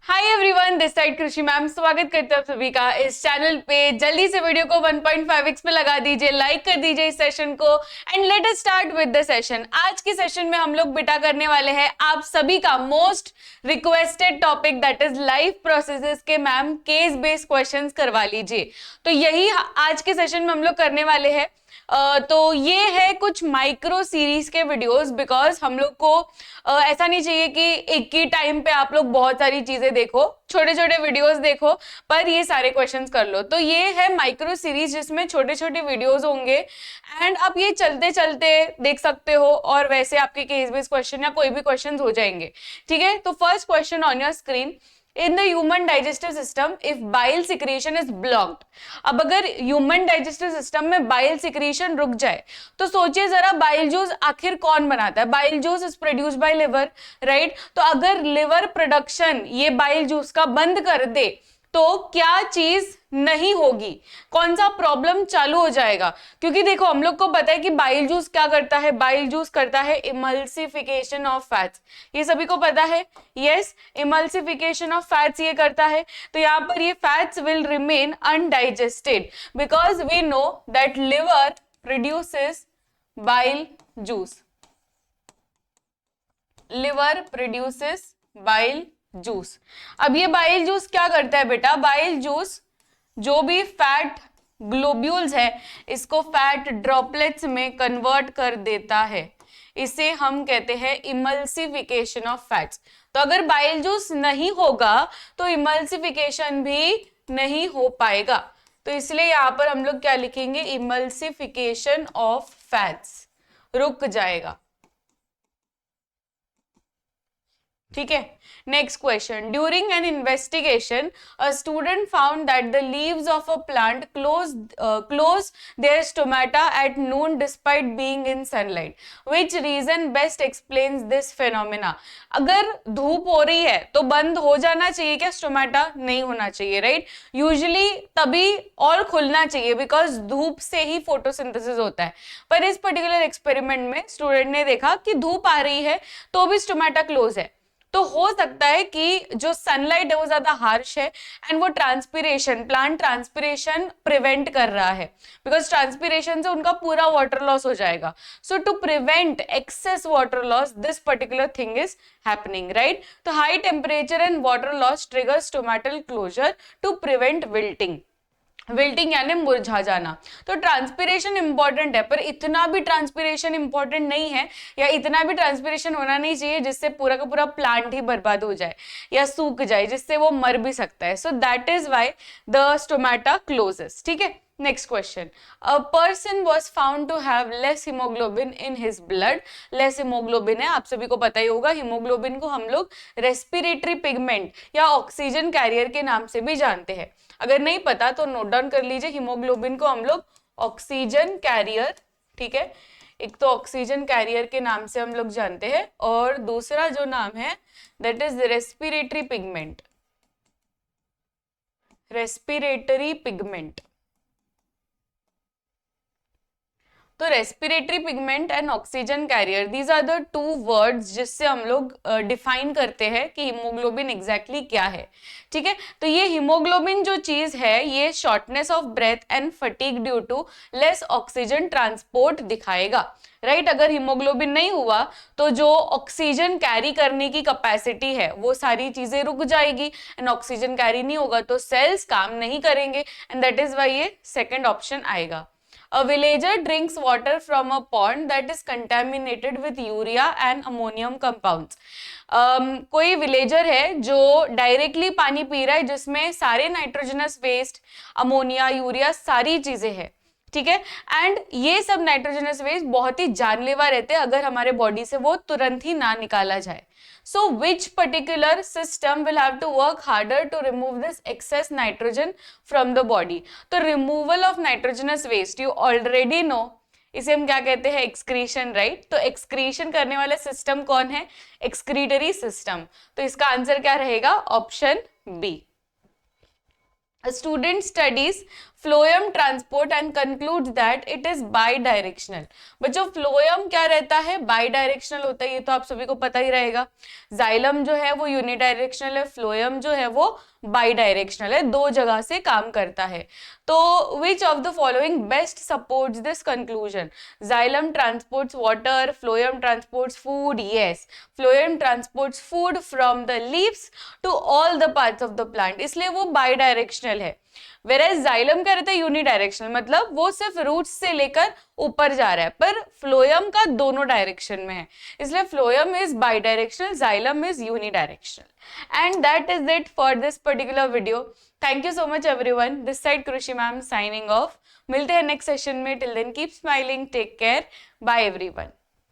Hi everyone, this side Krishi ma'am स्वागत करते हैं आप सभी का इस चैनल पे। जल्दी से वीडियो को 1.5x पे लगा दीजिए, लाइक कर दीजिए इस सेशन को and let us start with the session. आज के सेशन में हम लोग बेटा करने वाले हैं आप सभी का most requested topic that is life processes के मैम केस बेस्ड क्वेश्चंस करवा लीजिए। तो यही आज के सेशन में हम लोग करने वाले हैं। तो ये है कुछ माइक्रो सीरीज के वीडियोस, बिकॉज हम लोग को ऐसा नहीं चाहिए कि एक ही टाइम पे आप लोग बहुत सारी चीजें देखो, छोटे छोटे वीडियोस देखो पर ये सारे क्वेश्चंस कर लो। तो ये है माइक्रो सीरीज जिसमें छोटे छोटे वीडियोस होंगे एंड आप ये चलते चलते देख सकते हो और वैसे आपके केस बेस्ड क्वेश्चन या कोई भी क्वेश्चन हो जाएंगे। ठीक है, तो first question on your screen, in the human digestive system if bile secretion is blocked। अब अगर ह्यूमन डाइजेस्टिव सिस्टम में बाइल सिक्रीशन रुक जाए तो सोचिए जरा, बाइल जूस आखिर कौन बनाता है? Bile juice is produce by liver, right. तो अगर लिवर प्रोडक्शन ये बाइल जूस का बंद कर दे तो क्या चीज नहीं होगी, कौन सा प्रॉब्लम चालू हो जाएगा? क्योंकि देखो हम लोग को पता है कि बाइल जूस क्या करता है, बाइल जूस करता है इमल्सिफिकेशन ऑफ फैट्स। ये सभी को पता है, यस, इमल्सिफिकेशन ऑफ फैट्स ये करता है। तो यहाँ पर ये fats will remain undigested because we know that liver produces bile juice, liver produces bile juice. अब ये बाइल जूस क्या करता है बेटा? बाइल जूस जो भी फैट ग्लोब्यूल्स है इसको फैट ड्रॉपलेट्स में कन्वर्ट कर देता है। इसे हम कहते हैं इमल्सिफिकेशन ऑफ फैट्स। तो अगर बाइल जूस नहीं होगा तो इमल्सिफिकेशन भी नहीं हो पाएगा। तो इसलिए यहां पर हम लोग क्या लिखेंगे? इमल्सिफिकेशन ऑफ फैट्स रुक जाएगा। ठीक है, next question, during an investigation a student found that the leaves of a plant close their stomata at noon despite being in sunlight, which reason best explains this phenomena. अगर धूप हो रही है तो बंद हो जाना चाहिए क्या स्टोमेटा? नहीं होना चाहिए, राइट। यूजुअली तभी और खुलना चाहिए बिकॉज धूप से ही फोटोसिंथेसिस होता है। पर इस पर्टिकुलर एक्सपेरिमेंट में स्टूडेंट ने देखा कि धूप आ रही है तो भी स्टोमेटा क्लोज है। तो हो सकता है कि जो सनलाइट है वो ज्यादा हार्श है एंड वो ट्रांसपिरेशन, प्लांट ट्रांसपिरेशन प्रिवेंट कर रहा है बिकॉज ट्रांसपिरेशन से उनका पूरा वाटर लॉस हो जाएगा। So to prevent excess water loss this particular thing is happening, right. तो high temperature and water loss triggers stomatal closure to prevent wilting. Wilting यानी मुरझा जाना। तो ट्रांसपिरेशन इंपॉर्टेंट है पर इतना भी ट्रांसपिरेशन इंपॉर्टेंट नहीं है या इतना भी ट्रांसपिरेशन होना नहीं चाहिए जिससे पूरा का पूरा प्लांट ही बर्बाद हो जाए या सूख जाए, जिससे वो मर भी सकता है। So that is why the stomata closes. ठीक है, next question, a person was found to have less haemoglobin in his blood. Less haemoglobin है, आप सभी को पता ही होगा। हीमोग्लोबिन को हम लोग रेस्पिरेटरी पिगमेंट या ऑक्सीजन कैरियर के नाम से भी जानते हैं। अगर नहीं पता तो नोट डाउन कर लीजिए, हीमोग्लोबिन को हम लोग ऑक्सीजन कैरियर, ठीक है, एक तो ऑक्सीजन कैरियर के नाम से हम लोग जानते हैं और दूसरा जो नाम है that is respiratory pigment, respiratory pigment. तो respiratory pigment and oxygen carrier, these are the two words जिससे हम लोग डिफाइन करते हैं कि हीमोग्लोबिन एग्जैक्टली क्या है। ठीक है, तो ये हीमोग्लोबिन जो चीज है ये shortness of breath and fatigue due to less oxygen transport दिखाएगा, राइट। अगर हीमोग्लोबिन नहीं हुआ तो जो ऑक्सीजन कैरी करने की कैपेसिटी है वो सारी चीजें रुक जाएगी एंड ऑक्सीजन कैरी नहीं होगा तो सेल्स काम नहीं करेंगे एंड दैट इज व्हाई ये सेकंड ऑप्शन आएगा। A villager drinks water from a pond that is contaminated with urea and ammonium compounds। कोई विलेजर है जो डायरेक्टली पानी पी रहा है जिसमें सारे नाइट्रोजनस वेस्ट, अमोनिया, यूरिया सारी चीजें हैं। ठीक है, एंड ये सब नाइट्रोजनस वेस्ट बहुत ही जानलेवा रहते हैं अगर हमारे बॉडी से वो तुरंत ही ना निकाला जाए। So which particular system will have to work harder to remove this excess nitrogen from the body? तो removal of nitrogenous waste you already know, इसे हम क्या कहते हैं? Excretion, right. तो एक्सक्रीशन करने वाला सिस्टम कौन है? Excretory system. तो इसका आंसर क्या रहेगा? Option B. A student studies phloem transport and concludes that it is bidirectional. बच्चों फ्लोएम क्या रहता है, बाई डायरेक्शनल होता है, ये तो आप सभी को पता ही रहेगा। जाइलम जो है वो यूनिडायरेक्शनल है, फ्लोएम जो है वो बाई डायरेक्शनल है, दो जगह से काम करता है। तो which of the following best supports this conclusion? Xylem transports water, phloem transports food. Yes, phloem transports food from the leaves to all the parts of the plant, इसलिए वो बाई डायरेक्शनल है। वेराज जाइलम क्या रहता है, unidirectional, मतलब वो सिर्फ roots से लेकर ऊपर जा रहा है, पर फ्लोएम का दोनों डायरेक्शन में है, इसलिए phloem is bidirectional, xylem is unidirectional. And that is it for this particular video. Thank you so much everyone, this side Krishi ma'am signing off. मिलते हैं नेक्स्ट सेशन में, till then keep smiling, take care, bye everyone.